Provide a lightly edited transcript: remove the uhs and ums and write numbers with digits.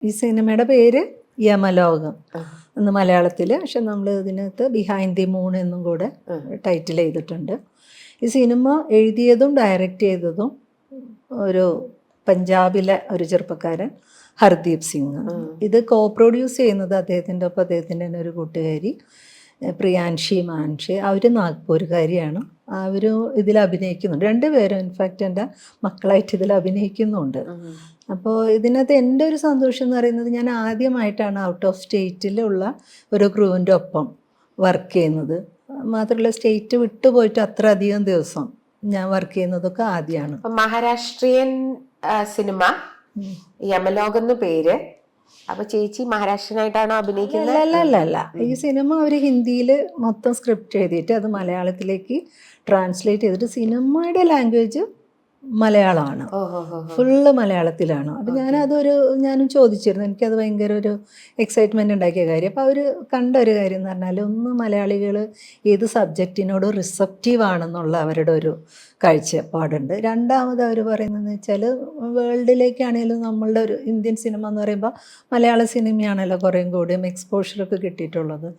ഈ സിനിമയുടെ പേര് യമലോകം എന്ന് മലയാളത്തിൽ, പക്ഷെ നമ്മൾ ഇതിനകത്ത് ബിഹൈൻഡ് ദി മൂൺ എന്നും കൂടെ ടൈറ്റിൽ ചെയ്തിട്ടുണ്ട്. ഈ സിനിമ എഴുതിയതും ഡയറക്റ്റ് ചെയ്തതും ഒരു പഞ്ചാബിലെ ഒരു ചെറുപ്പക്കാരൻ ഹർദീപ് സിംഗ്. ഇത് കോ പ്രൊഡ്യൂസ് ചെയ്യുന്നത് അദ്ദേഹത്തിൻ്റെ ഒപ്പം അദ്ദേഹത്തിൻ്റെ തന്നെ ഒരു കൂട്ടുകാരി പ്രിയാൻഷി മാൻഷി. അവർ നാഗ്പൂർകാരിയാണ്. അവർ ഇതിൽ അഭിനയിക്കുന്നുണ്ട്. രണ്ടുപേരും ഇൻഫാക്റ്റ് എൻ്റെ മക്കളായിട്ട് ഇതിൽ അഭിനയിക്കുന്നുണ്ട്. അപ്പോൾ ഇതിനകത്ത് എൻ്റെ ഒരു സന്തോഷം എന്ന് പറയുന്നത്, ഞാൻ ആദ്യമായിട്ടാണ് ഔട്ട് ഓഫ് സ്റ്റേറ്റിലുള്ള ഒരു ക്രൂവിൻ്റെ ഒപ്പം വർക്ക് ചെയ്യുന്നത്. മാത്രമല്ല സ്റ്റേറ്റ് വിട്ടുപോയിട്ട് അത്ര അധികം ദിവസം ഞാൻ വർക്ക് ചെയ്യുന്നതൊക്കെ ആദ്യമാണ്. മഹാരാഷ്ട്രീയൻ സിനിമ യമലോകം എന്ന് പേര്. അപ്പൊ ചേച്ചി മഹാരാഷ്ട്രനായിട്ടാണോ അഭിനയിക്കുന്നത്? അല്ല. ഈ സിനിമ അവർ ഹിന്ദിയിൽ മൊത്തം സ്ക്രിപ്റ്റ് എഴുതിയിട്ട് അത് മലയാളത്തിലേക്ക് ട്രാൻസ്ലേറ്റ് ചെയ്തിട്ട് സിനിമയുടെ ലാംഗ്വേജ് മലയാളമാണ്, ഫുള്ള് മലയാളത്തിലാണ്. അപ്പം ഞാനും ചോദിച്ചിരുന്നു. എനിക്കത് ഭയങ്കര ഒരു എക്സൈറ്റ്മെൻറ്റ് ഉണ്ടാക്കിയ കാര്യം. അപ്പോൾ അവർ കണ്ട ഒരു കാര്യം എന്ന് പറഞ്ഞാൽ, ഒന്ന് മലയാളികൾ ഏത് സബ്ജക്റ്റിനോടും റിസപ്റ്റീവ് ആണെന്നുള്ള അവരുടെ ഒരു കാഴ്ചപ്പാടുണ്ട്. രണ്ടാമത് അവർ പറയുന്നതെന്ന് വെച്ചാൽ, വേൾഡിലേക്കാണെങ്കിലും നമ്മളുടെ ഒരു ഇന്ത്യൻ സിനിമ എന്ന് പറയുമ്പോൾ മലയാള സിനിമയാണല്ലോ കുറേയും കൂടിയും എക്സ്പോഷറൊക്കെ കിട്ടിയിട്ടുള്ളത്.